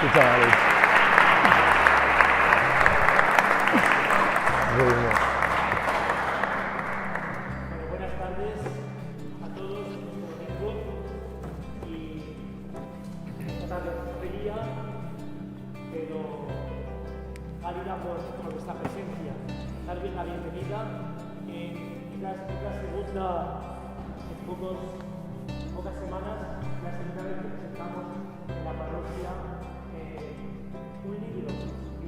Sí, chavales. Muy bien. Bueno, buenas tardes a todos, este domingo. Y esta tarde pedía, pero válida por vuestra presencia, darles la bienvenida. Es la segunda, en pocas semanas, la segunda vez que presentamos en la parroquia un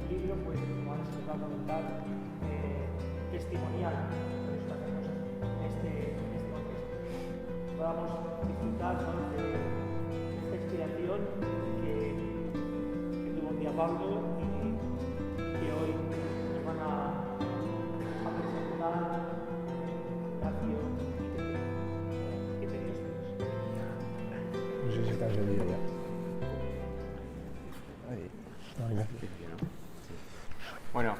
libro, pues, como ahora se les va a comentar, testimonial. Por eso hacemos este contexto. Podamos disfrutar, ¿no?, de esta inspiración que tuvo un día Pablo y que hoy nos van a presentar Ignacio y Dios. No sé si está encendido ya. Ahí. No, Ignacio. Bueno,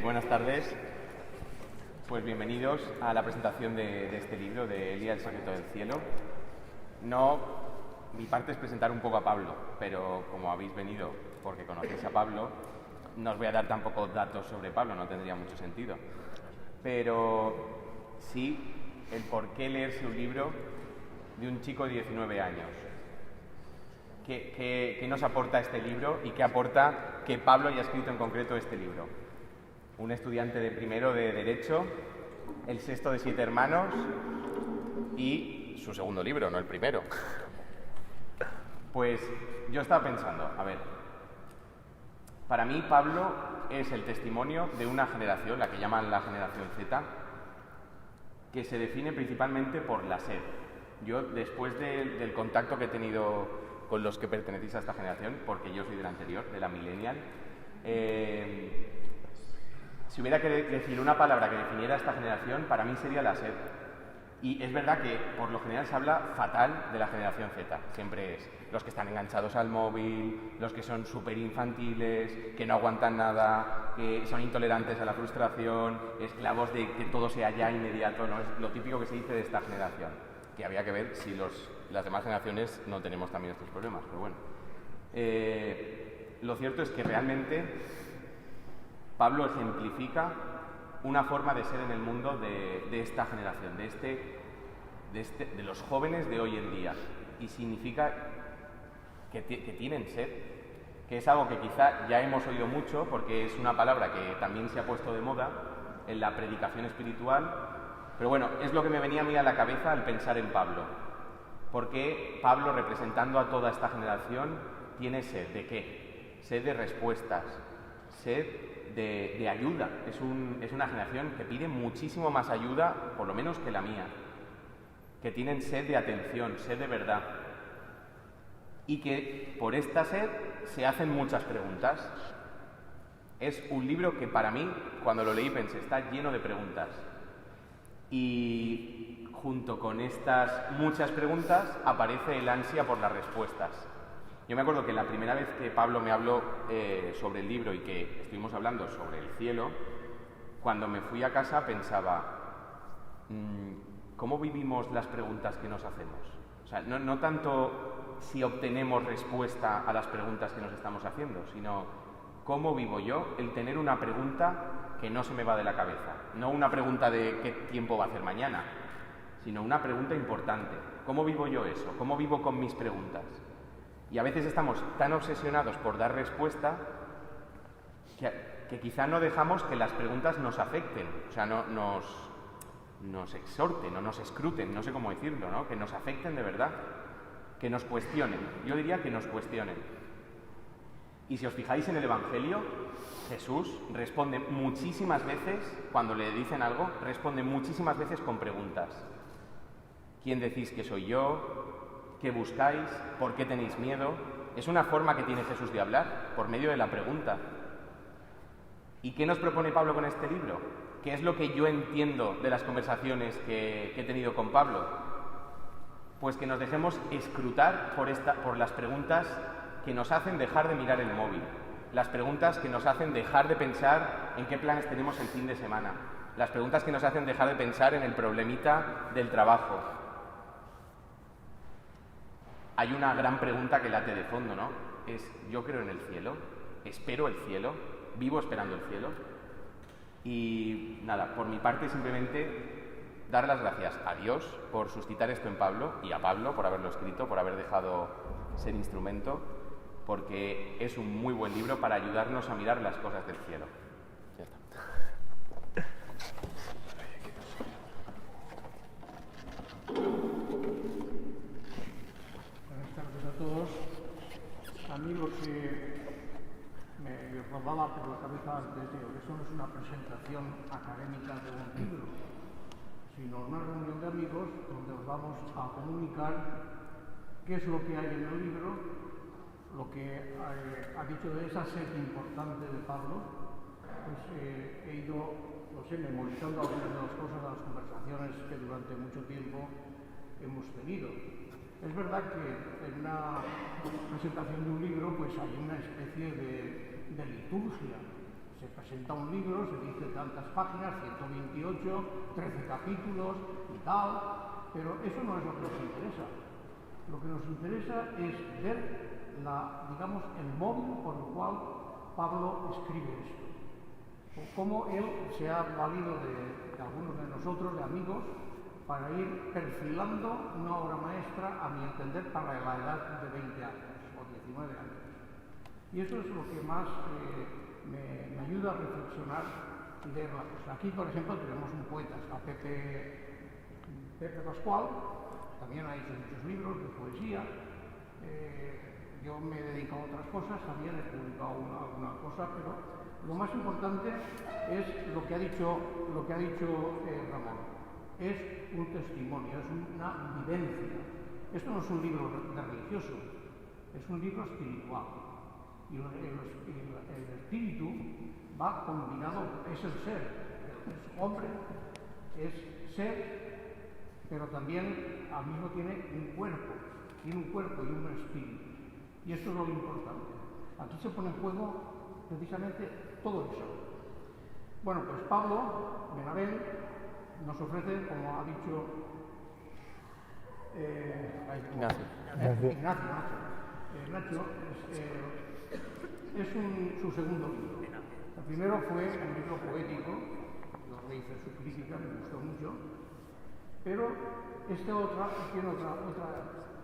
buenas tardes. Pues bienvenidos a la presentación de este libro, de Elías, el secreto del cielo. Mi parte es presentar un poco a Pablo, pero como habéis venido porque conocéis a Pablo, no os voy a dar tampoco datos sobre Pablo, no tendría mucho sentido. Pero sí el por qué leerse un libro de un chico de 19 años. ¿Qué nos aporta este libro y qué aporta que Pablo haya escrito en concreto este libro? Un estudiante de primero de Derecho, el sexto de 7 hermanos y su segundo libro, no el primero. Pues yo estaba pensando, a ver, para mí Pablo es el testimonio de una generación, la que llaman la generación Z, que se define principalmente por la sed. Yo, después del contacto que he tenido con los que pertenecéis a esta generación, porque yo soy de la anterior, de la millennial, si hubiera que decir una palabra que definiera esta generación, para mí sería la sed. Y es verdad que por lo general se habla fatal de la generación Z, siempre es los que están enganchados al móvil, los que son súper infantiles, que no aguantan nada, que son intolerantes a la frustración, esclavos de que todo sea ya inmediato, ¿no? Es lo típico que se dice de esta generación, que habría que ver si las demás generaciones no tenemos también estos problemas, pero bueno. Lo cierto es que realmente Pablo ejemplifica una forma de ser en el mundo de esta generación, de los jóvenes de hoy en día. Y significa que tienen sed, que es algo que quizá ya hemos oído mucho, porque es una palabra que también se ha puesto de moda en la predicación espiritual. Pero bueno, es lo que me venía a mí a la cabeza al pensar en Pablo. Porque Pablo, representando a toda esta generación, tiene sed. ¿De qué? Sed de respuestas, sed de ayuda. Es una generación que pide muchísimo más ayuda, por lo menos que la mía, que tienen sed de atención, sed de verdad, y que por esta sed se hacen muchas preguntas. Es un libro que para mí, cuando lo leí, pensé, está lleno de preguntas, y junto con estas muchas preguntas aparece el ansia por las respuestas. Yo me acuerdo que la primera vez que Pablo me habló sobre el libro y que estuvimos hablando sobre el cielo, cuando me fui a casa pensaba, ¿cómo vivimos las preguntas que nos hacemos? O sea, no tanto si obtenemos respuesta a las preguntas que nos estamos haciendo, sino cómo vivo yo el tener una pregunta que no se me va de la cabeza. No una pregunta de qué tiempo va a hacer mañana, sino una pregunta importante. ¿Cómo vivo yo eso? ¿Cómo vivo con mis preguntas? Y a veces estamos tan obsesionados por dar respuesta que quizá no dejamos que las preguntas nos afecten, o sea, nos exhorten o nos escruten, no sé cómo decirlo, ¿no? Que nos afecten de verdad, que nos cuestionen. Yo diría que nos cuestionen. Y si os fijáis en el Evangelio, Jesús responde muchísimas veces, cuando le dicen algo, responde muchísimas veces con preguntas. ¿Quién decís que soy yo? ¿Qué buscáis? ¿Por qué tenéis miedo? Es una forma que tiene Jesús de hablar, por medio de la pregunta. ¿Y qué nos propone Pablo con este libro? ¿Qué es lo que yo entiendo de las conversaciones que he tenido con Pablo? Pues que nos dejemos escrutar por las preguntas que nos hacen dejar de mirar el móvil, las preguntas que nos hacen dejar de pensar en qué planes tenemos el fin de semana, las preguntas que nos hacen dejar de pensar en el problemita del trabajo. hay una gran pregunta que late de fondo, ¿no? Es, ¿yo creo en el cielo? ¿Espero el cielo? ¿Vivo esperando el cielo? Y nada, por mi parte simplemente dar las gracias a Dios por suscitar esto en Pablo y a Pablo por haberlo escrito, por haber dejado ser instrumento, porque es un muy buen libro para ayudarnos a mirar las cosas del cielo. Ya está. Buenas tardes a todos. A mí lo que me rodaba por la cabeza antes, digo, esto no es una presentación académica de un libro, sino una reunión de amigos donde os vamos a comunicar qué es lo que hay en el libro, lo que ha dicho de esa sed importante de Pablo. Pues he ido, no sé, memorizando algunas de las cosas de las conversaciones que durante mucho tiempo hemos tenido. Es verdad que en una presentación de un libro pues hay una especie de liturgia. Se presenta un libro, se dice tantas páginas, 128, 13 capítulos y tal, pero eso no es lo que nos interesa. Lo que nos interesa es ver digamos, el móvil por el cual Pablo escribe esto. O cómo él se ha valido de algunos de nosotros, de amigos, para ir perfilando una obra maestra, a mi entender, para la edad de 20 años o 19 años. Y eso es lo que más me ayuda a reflexionar y ver la cosa. Aquí, por ejemplo, tenemos un poeta, está Pepe Pascual, también ha hecho muchos libros de poesía. Yo me he dedicado a otras cosas, también he publicado alguna cosa, pero lo más importante es lo que ha dicho Ramón. Es un testimonio, es una vivencia. Esto no es un libro de religioso, es un libro espiritual. Y el espíritu va combinado, es el ser, es hombre, es ser, pero también al mismo tiene un cuerpo y un espíritu. Y eso es lo importante. Aquí se pone en juego precisamente todo eso. Bueno, pues Pablo Benavent nos ofrece, como ha dicho Nacho, es su segundo libro. El primero fue un libro poético, yo le hice su crítica, me gustó mucho, pero este tiene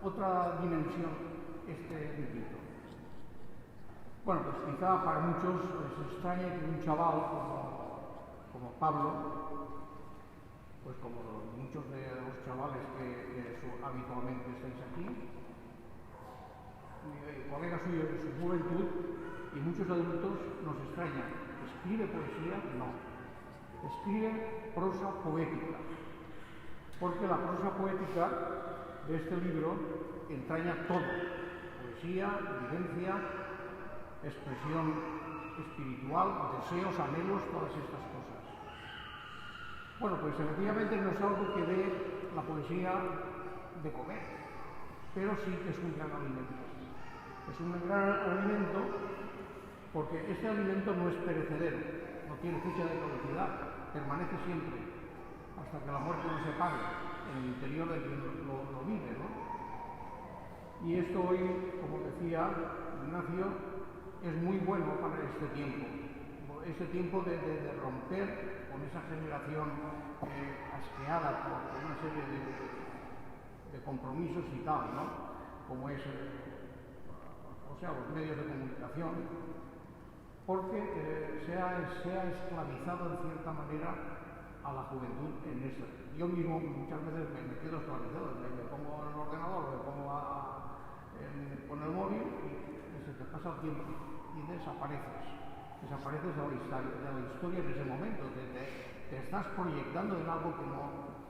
otra dimensión, este librito. Bueno, pues quizá para muchos les extrañe que un chaval como Pablo, pues como muchos de los chavales que habitualmente estáis aquí, colegas suyos de su juventud y muchos adultos nos extrañan. ¿Escribe poesía? No. Escribe prosa poética. Porque la prosa poética de este libro entraña todo. Poesía, vivencia, expresión espiritual, deseos, anhelos, todas estas cosas. Bueno, pues efectivamente no es algo que dé la poesía de comer, pero sí que es un gran alimento. Es un gran alimento porque este alimento no es perecedero, no tiene fecha de caducidad, permanece siempre, hasta que la muerte no se pague en el interior de quien lo vive, ¿no? Y esto hoy, como decía Ignacio, es muy bueno para este tiempo de romper con esa generación asqueada por una serie de compromisos y tal, ¿no? Como es, los medios de comunicación, porque se ha esclavizado en cierta manera a la juventud en esto. Yo mismo muchas veces me quedo esclavizado, me pongo en el ordenador, me pongo con el móvil y se te pasa el tiempo y desapareces de la historia en ese momento, te estás proyectando en algo que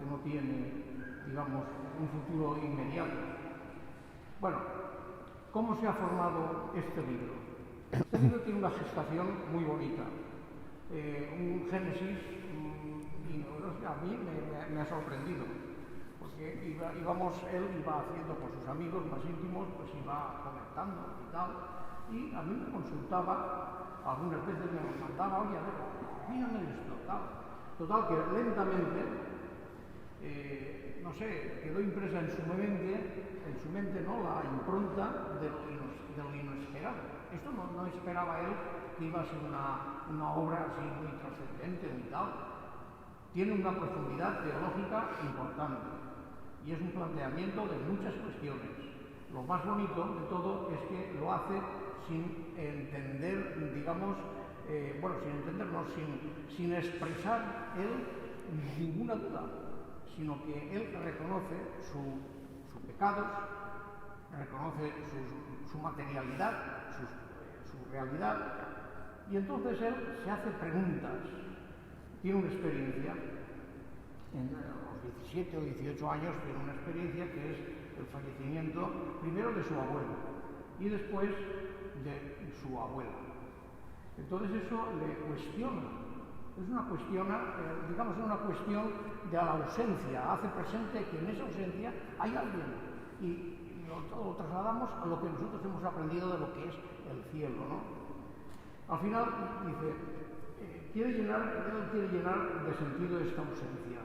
no tiene, digamos, un futuro inmediato. Bueno, ¿cómo se ha formado este libro? Este libro tiene una gestación muy bonita, un génesis, y a mí me ha sorprendido, porque él iba haciendo con sus amigos más íntimos, pues iba comentando y tal, y a mí me consultaba, algunas veces me mandaba, oye, a ver, mírame esto, tal. Total, que lentamente no sé, quedó impresa en su mente, ¿no?, la impronta de lo inesperado. Esto no esperaba él que iba a ser una obra así muy trascendente, muy tal. Tiene una profundidad teológica importante y es un planteamiento de muchas cuestiones. Lo más bonito de todo es que lo hace sin entender, digamos, sin expresar él ninguna duda, sino que él reconoce sus pecados, reconoce su materialidad, su realidad, y entonces él se hace preguntas. Tiene una experiencia, en los 17 o 18 años, tiene una experiencia que es el fallecimiento primero de su abuelo y después de su abuela. Entonces eso le cuestiona, es una cuestión de la ausencia, hace presente que en esa ausencia hay alguien y lo trasladamos a lo que nosotros hemos aprendido de lo que es el cielo, ¿no? Al final dice, él quiere llenar de sentido esta ausencia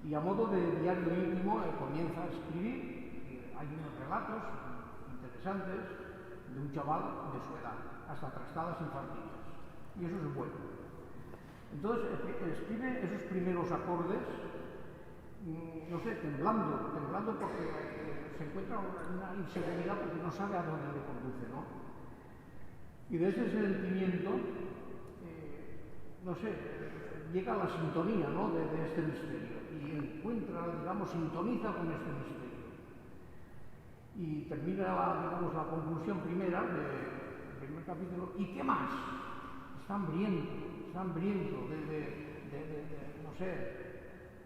y a modo de diario íntimo comienza a escribir. Hay unos relatos interesantes de un chaval de su edad, hasta trastadas infantiles, y eso es bueno. Entonces escribe esos primeros acordes, no sé, temblando porque se encuentra una inseguridad porque no sabe a dónde le conduce, ¿no? Y de ese sentimiento, no sé, llega la sintonía, ¿no?, de este misterio y encuentra, digamos, sintoniza con este misterio. Y termina, la conclusión primera del primer capítulo. ¿Y qué más? Está hambriento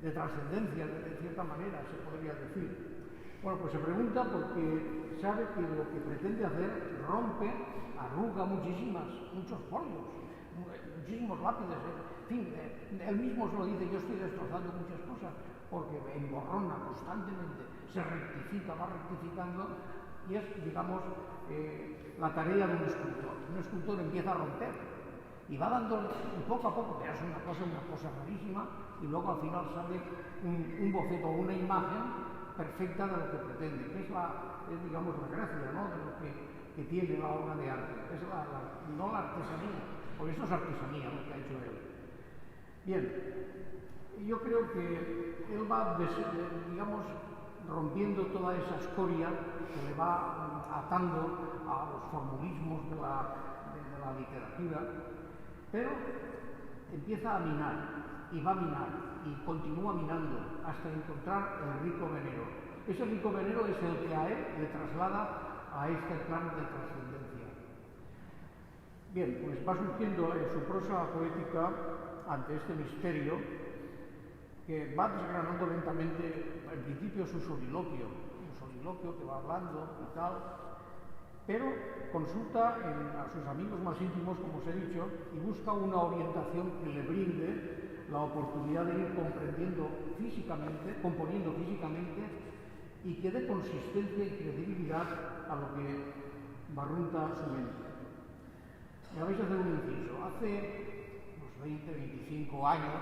de trascendencia, de cierta manera, se podría decir. Bueno, pues se pregunta porque sabe que lo que pretende hacer rompe, arruga muchos folios, muchísimos lápices, en fin, él mismo se lo dice, yo estoy destrozando muchas cosas, porque emborrona constantemente, se rectifica, va rectificando, y es, digamos, la tarea de un escultor. Un escultor empieza a romper y va dando poco a poco, pero es una cosa rarísima, y luego al final sale un boceto o una imagen perfecta de lo que pretende, que es digamos, la gracia, ¿no?, de lo que tiene la obra de arte. Es no la artesanía, porque esto es artesanía lo que ha hecho él. Bien, yo creo que él va, digamos, rompiendo toda esa escoria que le va atando a los formulismos de la literatura, pero empieza a minar, y va a minar, y continúa minando, hasta encontrar el rico venero. Ese rico venero es el que a él le traslada a este plano de trascendencia. Bien, pues va surgiendo en su prosa poética, ante este misterio, que va desgranando lentamente, en principio un soliloquio que va hablando y tal, pero consulta a sus amigos más íntimos, como os he dicho, y busca una orientación que le brinde la oportunidad de ir componiendo físicamente, y que dé consistencia y credibilidad a lo que barrunta su mente. Me vais a hacer un inciso. Hace unos 20, 25 años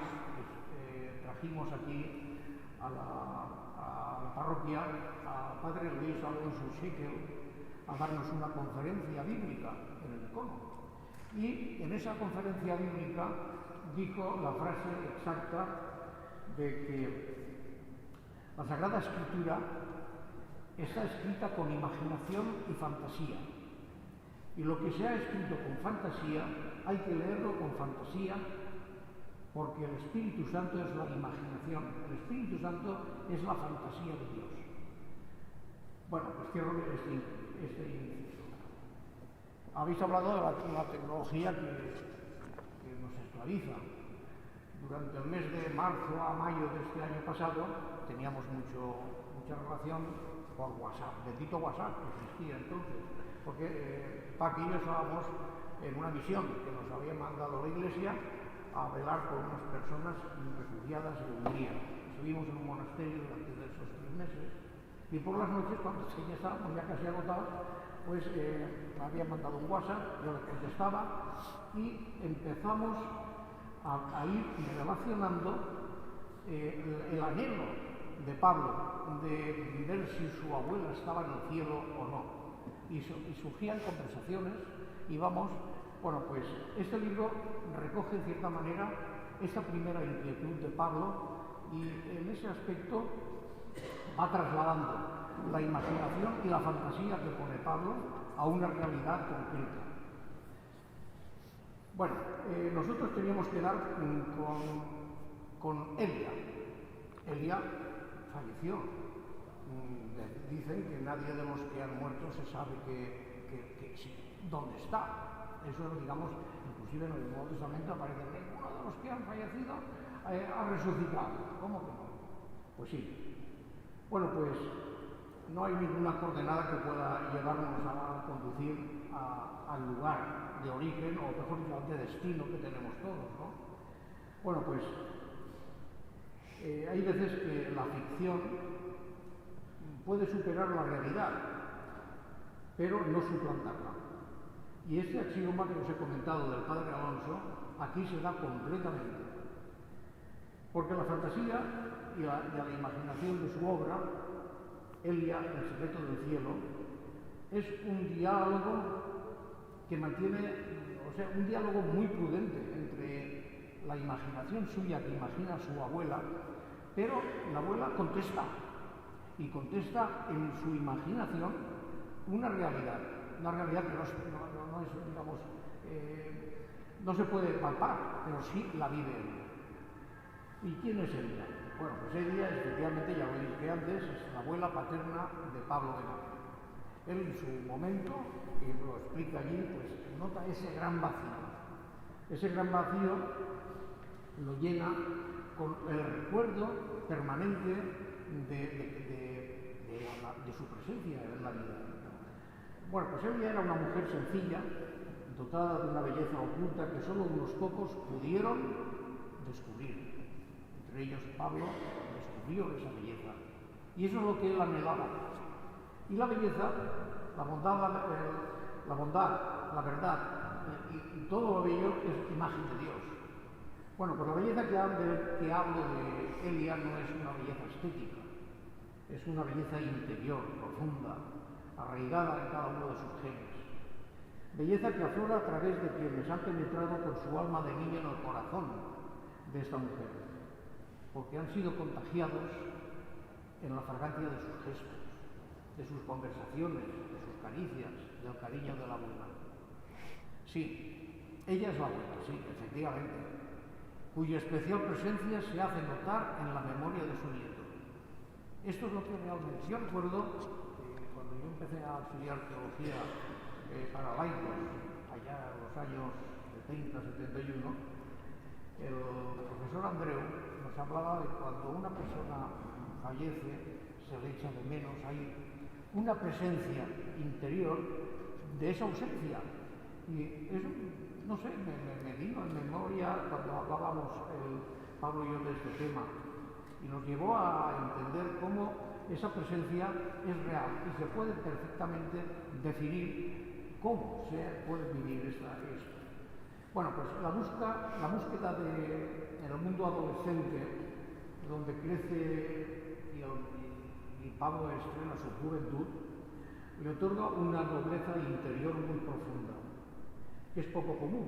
trajimos aquí a la parroquia al padre Luis Alonso Schickel a darnos una conferencia bíblica en el Icono. Y en esa conferencia bíblica dijo la frase exacta de que la Sagrada Escritura está escrita con imaginación y fantasía. Y lo que se ha escrito con fantasía, hay que leerlo con fantasía, porque el Espíritu Santo es la imaginación, el Espíritu Santo es la fantasía de Dios. Bueno, pues cierro este inciso. Habéis hablado de la tecnología que nos esclaviza. Durante el mes de marzo a mayo de este año pasado teníamos mucha relación por WhatsApp, bendito WhatsApp que existía entonces, porque Paco y yo estábamos en una misión que nos había mandado la Iglesia a velar por unas personas refugiadas en Hungría. Estuvimos en un monasterio durante esos 3 meses y por las noches, cuando ya estábamos ya casi agotados, pues me habían mandado un WhatsApp, yo le contestaba y empezamos a ir relacionando el anhelo de Pablo de ver si su abuela estaba en el cielo o no. Y surgían conversaciones y vamos, bueno, pues este libro recoge en cierta manera esa primera inquietud de Pablo y en ese aspecto va trasladando la imaginación y la fantasía que pone Pablo a una realidad concreta. Bueno, nosotros teníamos que dar con Elia. Elia falleció. Dicen que nadie de los que han muerto se sabe dónde está. Eso, digamos, inclusive en el Nuevo Testamento aparece que ninguno de los que han fallecido ha resucitado. ¿Cómo que no? Pues sí. Bueno, pues no hay ninguna coordenada que pueda llevarnos a conducir al lugar de origen, o mejor dicho, de destino que tenemos todos, ¿no? Bueno, pues hay veces que la ficción puede superar la realidad, pero no suplantarla. Y este axioma que os he comentado del padre Alonso, aquí se da completamente. Porque la fantasía y a la imaginación de su obra, Elia, el secreto del cielo, es un diálogo que mantiene, o sea, un diálogo muy prudente entre la imaginación suya que imagina a su abuela, pero la abuela contesta, y contesta en su imaginación una realidad que no es, digamos, no se puede palpar, pero sí la vive Elia. ¿Y quién es Elia? Bueno, pues Elia, efectivamente, ya lo dije antes, es la abuela paterna de Pablo de Nápoles. Él en su momento, y lo explica allí, pues nota ese gran vacío. Ese gran vacío lo llena con el recuerdo permanente de su presencia en la vida. Bueno, pues Elia era una mujer sencilla, dotada de una belleza oculta que solo unos pocos pudieron descubrir. Entre ellos Pablo descubrió esa belleza. Y eso es lo que él anhelaba. Y la belleza, la bondad, la verdad y todo lo bello es imagen de Dios. Bueno, pues la belleza que hablo de Elia no es una belleza estética, es una belleza interior, profunda, arraigada en cada uno de sus genes. Belleza que aflora a través de quienes han penetrado con su alma de niño en el corazón de esta mujer, porque han sido contagiados en la fragancia de sus gestos, de sus conversaciones, de sus caricias, del cariño de la abuela. Sí, ella es la abuela, sí, efectivamente, cuya especial presencia se hace notar en la memoria de su nieto. Esto es lo que realmente... Yo recuerdo cuando yo empecé a estudiar teología para laicos, allá en los años 70-71, el profesor Andreu nos hablaba de cuando una persona fallece, se le echa de menos, hay una presencia interior de esa ausencia. Y eso, no sé, me vino en memoria cuando hablábamos Pablo y yo de este tema, y nos llevó a entender cómo esa presencia es real y se puede perfectamente definir cómo se puede vivir esto. Bueno, pues la búsqueda en el mundo adolescente, donde crece y Pablo estrena su juventud, le otorga una nobleza interior muy profunda, que es poco común,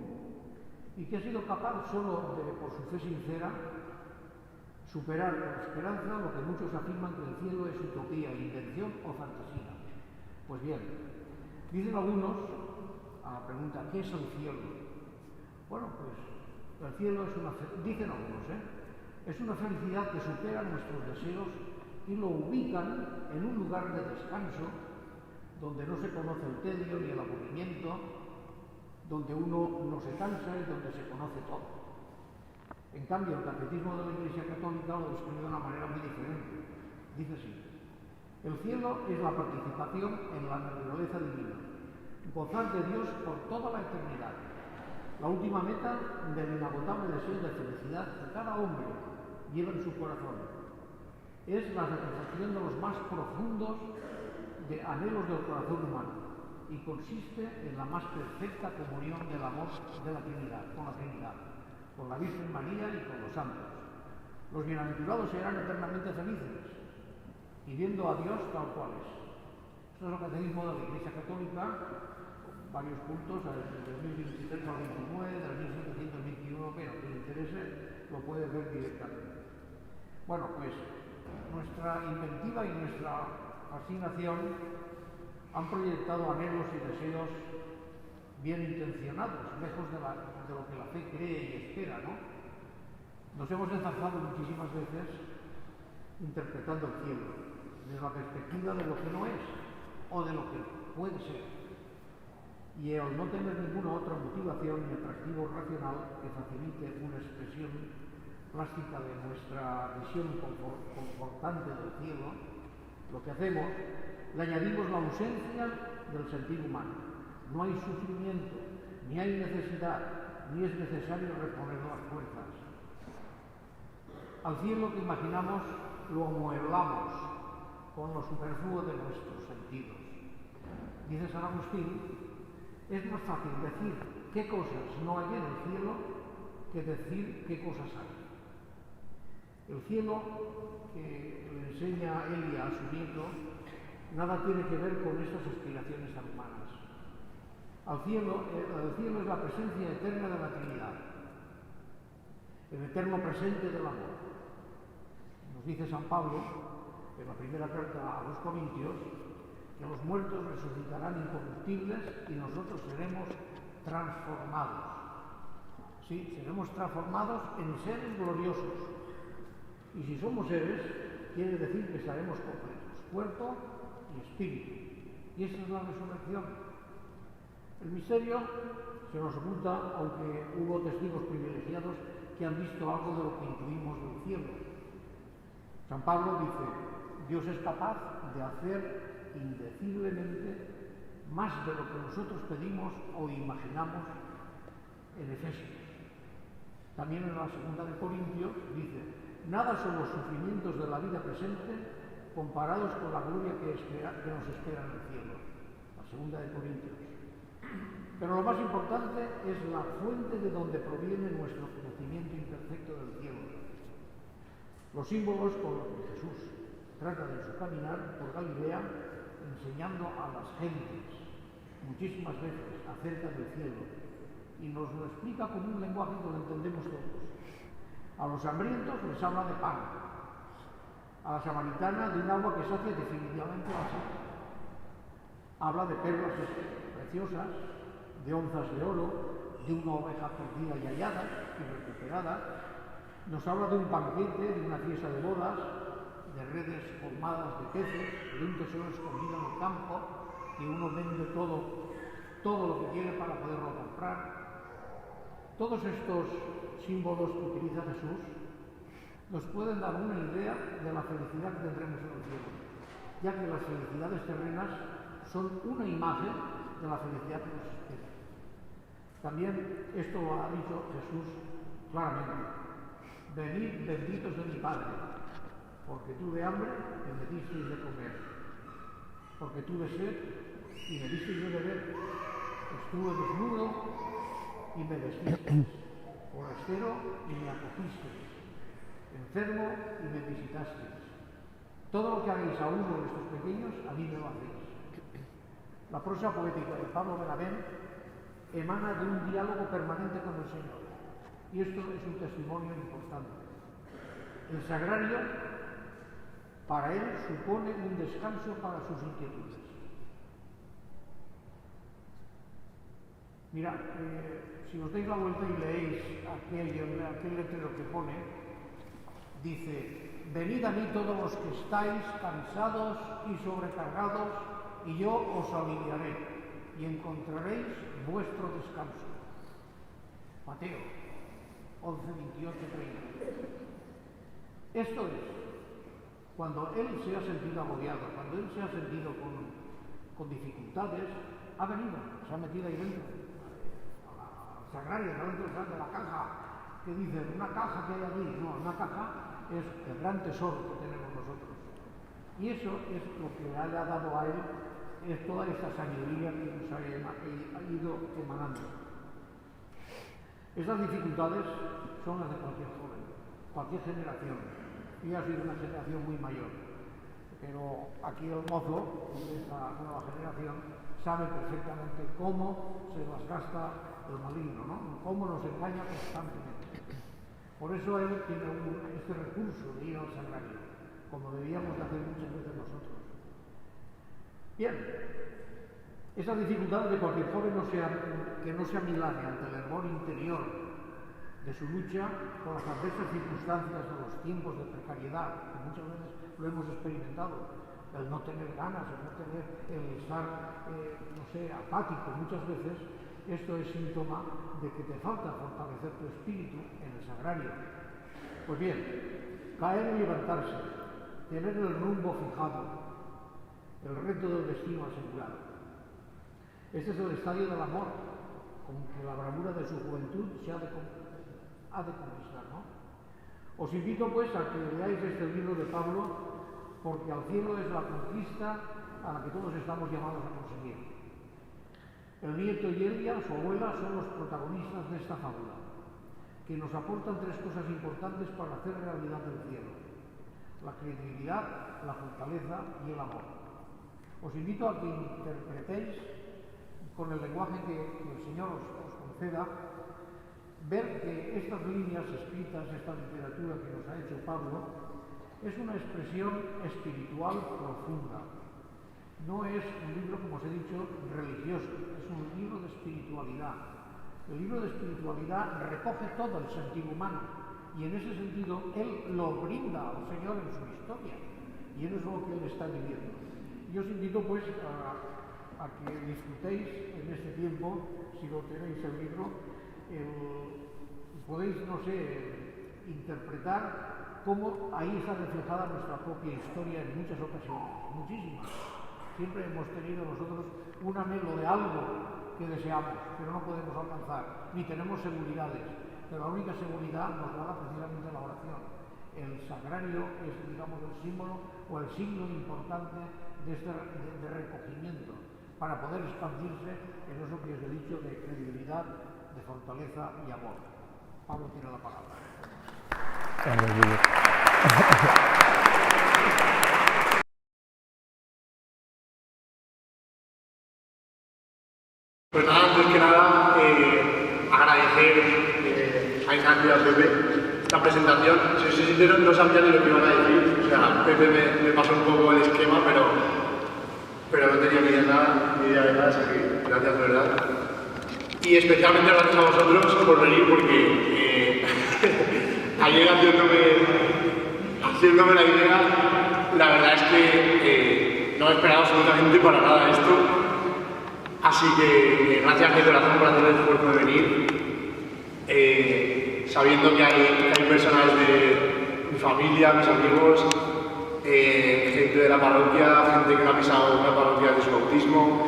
y que ha sido capaz solo de, por su fe sincera, superar con esperanza lo que muchos afirman que el cielo es utopía, invención o fantasía. Pues bien, dicen algunos, a la pregunta, ¿qué es el cielo? Bueno, pues el cielo es dicen algunos, es una felicidad que supera nuestros deseos y lo ubican en un lugar de descanso donde no se conoce el tedio ni el aburrimiento, donde uno no se cansa y donde se conoce todo. En cambio, el catecismo de la Iglesia Católica lo describe de una manera muy diferente. Dice así: el cielo es la participación en la naturaleza divina, gozar de Dios por toda la eternidad, la última meta del inagotable deseo de felicidad que cada hombre lleva en su corazón. Es la satisfacción de los más profundos de anhelos del corazón humano y consiste en la más perfecta comunión del amor de la Trinidad, con la Virgen María y con los santos. Los bienaventurados serán eternamente felices, y viendo a Dios tal cual es. Esto es el catecismo de la Iglesia Católica, con varios puntos, del 1023 al 29, del 1721, pero que le interese lo puede ver directamente. Bueno, pues nuestra inventiva y nuestra fascinación han proyectado anhelos y deseos bien intencionados, lejos de lo que la fe cree y espera, ¿no? Nos hemos enzarzado muchísimas veces interpretando el cielo desde la perspectiva de lo que no es o de lo que puede ser, y al no tener ninguna otra motivación ni atractivo racional que facilite una expresión plástica de nuestra visión confortante del cielo, lo que hacemos, le añadimos la ausencia del sentir humano. No hay sufrimiento, ni hay necesidad, ni es necesario reponer las fuerzas. Al cielo que imaginamos lo amueblamos con lo superfluo de nuestros sentidos. Dice San Agustín, es más fácil decir qué cosas no hay en el cielo que decir qué cosas hay. El cielo que le enseña Elia a su nieto nada tiene que ver con estas aspiraciones humanas. El cielo es la presencia eterna de la Trinidad, el eterno presente del amor. Nos dice San Pablo, en la primera carta a los Corintios, que los muertos resucitarán incorruptibles y nosotros seremos transformados. Sí, seremos transformados en seres gloriosos. Y si somos seres, quiere decir que estaremos completos, cuerpo y espíritu. Y esa es la resurrección. El misterio se nos oculta, aunque hubo testigos privilegiados que han visto algo de lo que intuimos del cielo. San Pablo dice, Dios es capaz de hacer indeciblemente más de lo que nosotros pedimos o imaginamos en Efesios. También en la segunda de Corintios dice, nada son los sufrimientos de la vida presente comparados con la gloria que nos espera en el cielo. La segunda de Corintios. Pero lo más importante es la fuente de donde proviene nuestro conocimiento imperfecto del cielo. Los símbolos con los que Jesús trata de su caminar por Galilea, enseñando a las gentes muchísimas veces acerca del cielo, y nos lo explica con un lenguaje que lo entendemos todos. A los hambrientos les habla de pan, a la samaritana de un agua que sacia definitivamente la sed. Habla de perlas preciosas, de onzas de oro, de una oveja perdida y hallada y recuperada. Nos habla de un banquete, de una fiesta de bodas, de redes formadas de peces, de un tesoro escondido en el campo, que uno vende todo lo que quiere para poderlo comprar. Todos estos símbolos que utiliza Jesús nos pueden dar una idea de la felicidad que tendremos en el cielo, ya que las felicidades terrenas son una imagen de la felicidad que nos espera. También esto lo ha dicho Jesús claramente. Venid benditos de mi Padre, porque tuve hambre y me disteis de comer, porque tuve sed y me disteis de beber, estuve desnudo y me vestisteis, forastero y me acogisteis, enfermo y me visitasteis. Todo lo que hagáis a uno de estos pequeños, a mí me lo hacéis. La prosa poética de Pablo Benavent emana de un diálogo permanente con el Señor. Y esto es un testimonio importante. El sagrario, para él, supone un descanso para sus inquietudes. Mirad, si os dais la vuelta y leéis aquel letrero que pone, dice, venid a mí todos los que estáis cansados y sobrecargados, y yo os aliviaré, y encontraréis vuestro descanso. Mateo 11, 28, 30. Esto es, cuando él se ha sentido agobiado, cuando él se ha sentido con dificultades, ha venido, se ha metido ahí dentro, al sagrario, dentro de la caja, que dice, una caja que hay allí, no, una caja es el gran tesoro que tenemos nosotros. Y eso es lo que le haya dado a él, es toda esta sabiduría que nos ha ido emanando. Esas dificultades son las de cualquier joven, cualquier generación, y ha sido una generación muy mayor. pero aquí el mozo de esta nueva generación sabe perfectamente cómo se las gasta el maligno, ¿no? Cómo nos engaña constantemente. Por eso él tiene este recurso de ir al sagrario, como debíamos de hacer muchas veces nosotros. Bien, esa dificultad de cualquier joven que no se amilane ante el hervor interior de su lucha con las adversas circunstancias de los tiempos de precariedad, que muchas veces lo hemos experimentado, el no tener ganas, el estar, no sé, apático muchas veces. Esto es síntoma de que te falta fortalecer tu espíritu en el sagrario. Pues bien, caer y levantarse, tener el rumbo fijado, el reto del destino asegurado. Este es el estadio del amor, con que la bravura de su juventud se ha de conquistar, ¿no? Os invito pues a que leáis este libro de Pablo, porque al cielo es la conquista a la que todos estamos llamados a conseguir. El nieto y Elia, su abuela, son los protagonistas de esta fábula, que nos aportan tres cosas importantes para hacer realidad el cielo: la credibilidad, la fortaleza y el amor. Os invito a que interpretéis con el lenguaje que el Señor os conceda, ver que estas líneas escritas, esta literatura que nos ha hecho Pablo, es una expresión espiritual profunda. No es un libro, como os he dicho, religioso, es un libro de espiritualidad. El libro de espiritualidad recoge todo el sentido humano y en ese sentido él lo brinda al Señor en su historia y eso es lo que él está viviendo. Y os invito pues a que disfrutéis en este tiempo, si lo tenéis el libro, podéis, no sé, interpretar cómo ahí está reflejada nuestra propia historia en muchas ocasiones, muchísimas. Siempre hemos tenido nosotros un anhelo de algo que deseamos, pero no podemos alcanzar, ni tenemos seguridades. Pero la única seguridad nos la da precisamente la oración. El sagrario es, digamos, el símbolo o el signo importante de recogimiento para poder expandirse en eso que os he dicho de credibilidad, de fortaleza y amor. Pablo tiene la palabra. Pues nada, antes que nada, agradecer a Ignacio y a Pepe esta presentación. Si os soy sincero, no sabía ni lo que iban a decir. O sea, Pepe me pasó un poco el esquema, pero no tenía ni idea de nada, así que gracias de verdad. Y especialmente gracias a vosotros por venir, porque ayer haciéndome la idea, la verdad es que no he esperado absolutamente para nada esto. Así que gracias de corazón por hacer el esfuerzo de venir, sabiendo que hay personas de mi familia, mis amigos, gente de la parroquia, gente que no ha pisado una parroquia de su bautismo,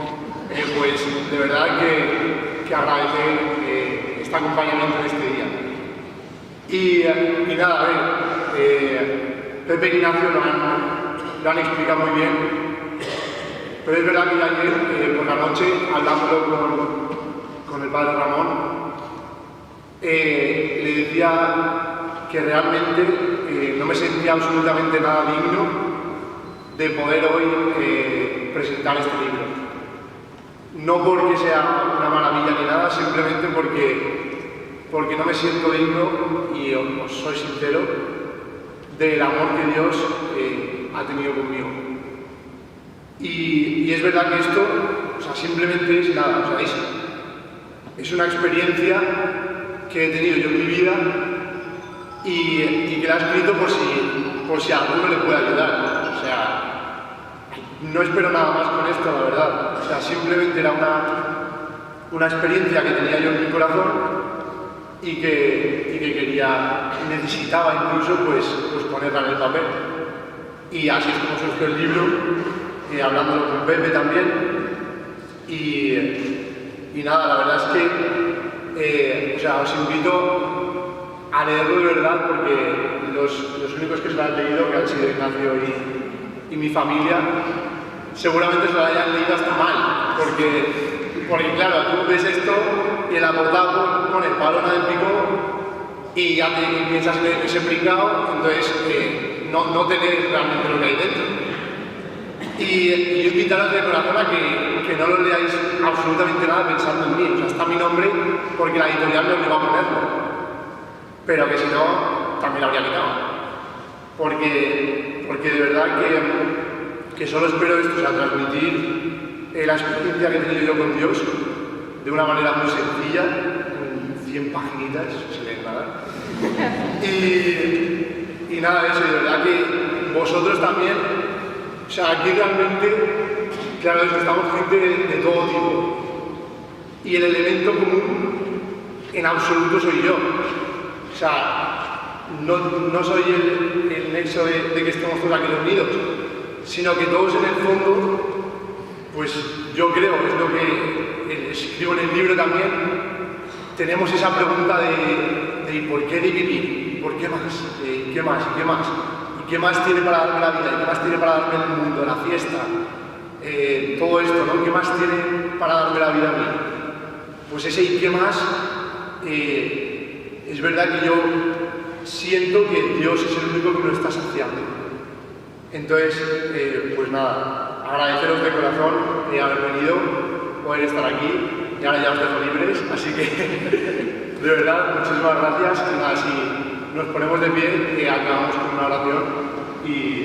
pues de verdad que agradecer este acompañamiento en este día. Y nada, a ver, Pepe y Ignacio lo han explicado muy bien. Pero es verdad que ayer por la noche, hablándolo con el padre Ramón, le decía que realmente no me sentía absolutamente nada digno de poder hoy presentar este libro. No porque sea una maravilla ni nada, simplemente porque no me siento digno, y os soy sincero, del amor que Dios ha tenido conmigo. Y es verdad que esto, o sea, simplemente es nada, o sea, es una experiencia que he tenido yo en mi vida y que la he escrito por si a alguno le puede ayudar. O sea, no espero nada más con esto, la verdad. O sea, simplemente era una experiencia que tenía yo en mi corazón y que necesitaba incluso pues ponerla en el papel. Y así es como surgió el libro. Hablándolo con Pepe también, y nada, la verdad es que o sea, os invito a leerlo de verdad, porque los únicos que se lo han leído, que han sido Ignacio y mi familia, seguramente se lo hayan leído hasta mal, porque claro, tú ves esto y en la portada pone Palona del Pico y ya te piensas en ese pringao, entonces no te lees realmente lo que hay dentro. Y yo invitaros de corazón a que no lo leáis absolutamente nada pensando en mí. O sea, está mi nombre porque la editorial me obligó a ponerlo. Pero que si no, también lo habría quitado. Porque de verdad que solo espero esto, o sea, transmitir la experiencia que he tenido yo con Dios de una manera muy sencilla, en 100 paginitas, sin leer nada. Y nada de eso, y de verdad que vosotros también, o sea, aquí realmente, claro, estamos gente de todo tipo. Y el elemento común, en absoluto, soy yo. O sea, no soy el nexo de que estemos todos aquí reunidos, sino que todos en el fondo, pues yo creo, es lo que escribo en el libro también, tenemos esa pregunta de ¿y por qué dividir? ¿Y por qué más? ¿Qué más? ¿Y qué más? ¿Y qué más tiene para darme la vida? ¿Y qué más tiene para darme el mundo, la fiesta? Todo esto, ¿no? ¿Qué más tiene para darme la vida a mí? Pues ese ¿y qué más? Es verdad que yo siento que Dios es el único que me lo está saciando. Entonces, pues nada, agradeceros de corazón haber venido, poder estar aquí, y ahora ya os dejo libres, así que de verdad, muchísimas gracias. Y nada, si nos ponemos de pie, acabamos con una oración y